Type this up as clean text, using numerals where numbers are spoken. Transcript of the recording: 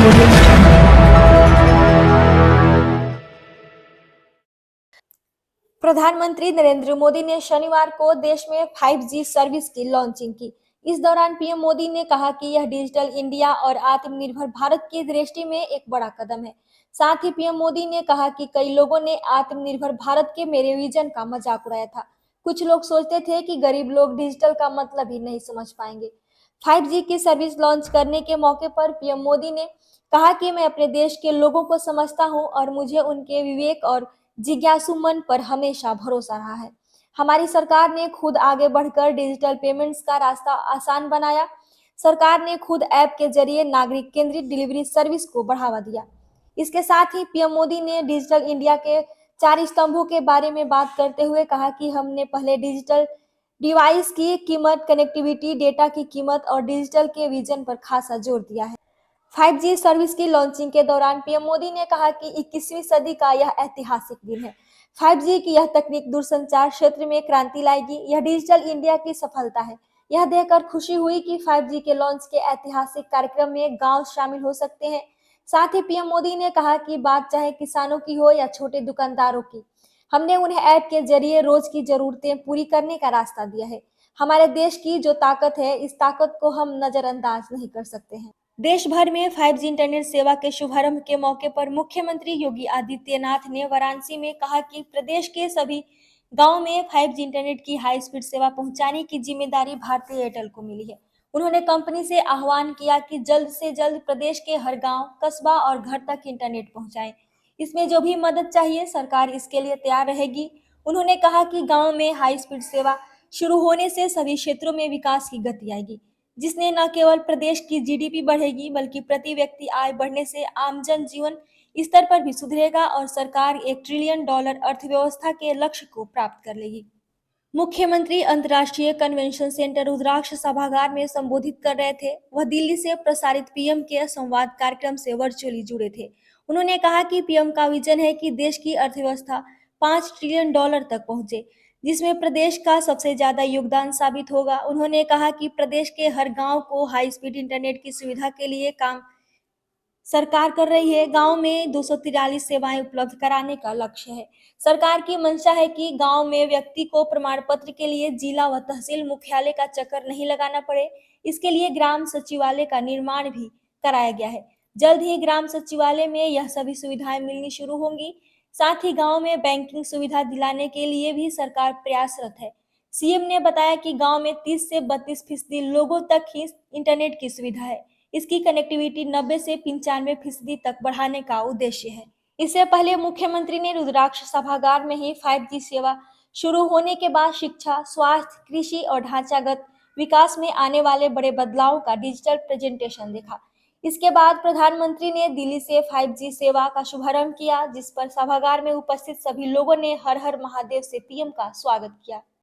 Audio Jungle. प्रधानमंत्री नरेंद्र मोदी ने शनिवार को देश में 5G सर्विस की लॉन्चिंग की। इस दौरान पीएम मोदी ने कहा कि यह डिजिटल इंडिया और आत्मनिर्भर भारत की दृष्टि में एक बड़ा कदम है। साथ ही पीएम मोदी ने कहा कि कई लोगों ने आत्मनिर्भर भारत के मेरे विजन का मजाक उड़ाया था। कुछ लोग सोचते थे कि गरीब लोग डिजिटल का मतलब ही नहीं समझ पाएंगे। 5G की सर्विस लॉन्च करने के मौके पर पीएम मोदी ने कहा कि मैं अपने देश के लोगों को समझता हूं और मुझे उनके विवेक और जिज्ञासु मन पर हमेशा भरोसा रहा है। हमारी सरकार ने खुद आगे बढ़कर डिजिटल पेमेंट्स का रास्ता आसान बनाया। सरकार ने खुद ऐप के जरिए नागरिक केंद्रित डिलीवरी सर्विस को बढ़ावा दिया। इसके साथ ही पीएम मोदी ने डिजिटल इंडिया के 4 स्तंभों के बारे में बात करते हुए कहा कि हमने पहले डिजिटल डिवाइस की कीमत, कनेक्टिविटी, डेटा की कीमत और डिजिटल के विजन पर खासा जोर दिया है। 5G सर्विस की लॉन्चिंग के दौरान पीएम मोदी ने कहा कि 21वीं सदी का यह ऐतिहासिक दिन है। 5G की यह तकनीक दूरसंचार क्षेत्र में क्रांति लाएगी। यह डिजिटल इंडिया की सफलता है। यह देखकर खुशी हुई कि 5G के लॉन्च के ऐतिहासिक कार्यक्रम में गांव शामिल हो सकते हैं। साथ ही पीएम मोदी ने कहा कि बात चाहे किसानों की हो या छोटे दुकानदारों की, हमने उन्हें ऐप के जरिए रोज की जरूरतें पूरी करने का रास्ता दिया है। हमारे देश की जो ताकत है, इस ताकत को हम नजरअंदाज नहीं कर सकते हैं। देश भर में 5G इंटरनेट सेवा के शुभारंभ के मौके पर मुख्यमंत्री योगी आदित्यनाथ ने वाराणसी में कहा कि प्रदेश के सभी गांवों में 5G इंटरनेट की हाई स्पीड सेवा पहुंचाने की जिम्मेदारी भारतीय एयरटेल को मिली है। उन्होंने कंपनी से आह्वान किया कि जल्द से जल्द प्रदेश के हर गांव, कस्बा और घर तक इंटरनेट पहुंचाएं। इसमें जो भी मदद चाहिए, सरकार इसके लिए तैयार रहेगी। उन्होंने कहा कि गांव में हाई स्पीड सेवा शुरू होने से सभी क्षेत्रों में विकास की गति आएगी, जिसने न केवल प्रदेश की जीडीपी बढ़ेगी बल्कि प्रति व्यक्ति आय बढ़ने से आम जन जीवन स्तर पर भी सुधरेगा और सरकार $1 ट्रिलियन अर्थव्यवस्था के लक्ष्य को प्राप्त कर लेगी। मुख्यमंत्री अंतर्राष्ट्रीय कन्वेंशन सेंटर रुद्राक्ष सभागार में संबोधित कर रहे थे। वह दिल्ली से प्रसारित पीएम के संवाद कार्यक्रम से वर्चुअली जुड़े थे। उन्होंने कहा कि पीएम का विजन है कि देश की अर्थव्यवस्था $5 ट्रिलियन तक पहुंचे, जिसमें प्रदेश का सबसे ज्यादा योगदान साबित होगा। उन्होंने कहा कि प्रदेश के हर गांव को हाई स्पीड इंटरनेट की सुविधा के लिए काम सरकार कर रही है। गांव में 243 सेवाएं उपलब्ध कराने का लक्ष्य है। सरकार की मंशा है कि गांव में व्यक्ति को प्रमाण पत्र के लिए जिला व तहसील मुख्यालय का चक्कर नहीं लगाना पड़े। इसके लिए ग्राम सचिवालय का निर्माण भी कराया गया है। जल्द ही ग्राम सचिवालय में यह सभी सुविधाएं मिलनी शुरू होंगी। साथ ही गांव में बैंकिंग सुविधा दिलाने के लिए भी सरकार प्रयासरत है। सीएम ने बताया कि गांव में 30 से 32% लोगों तक ही इंटरनेट की सुविधा है। इसकी कनेक्टिविटी 90 से 95% तक बढ़ाने का उद्देश्य है। इससे पहले मुख्यमंत्री ने रुद्राक्ष सभागार में ही 5G सेवा शुरू होने के बाद शिक्षा, स्वास्थ्य, कृषि और ढांचागत विकास में आने वाले बड़े बदलावों का डिजिटल प्रेजेंटेशन देखा। इसके बाद प्रधानमंत्री ने दिल्ली से 5G सेवा का शुभारंभ किया, जिस पर सभागार में उपस्थित सभी लोगों ने हर हर महादेव से पीएम का स्वागत किया।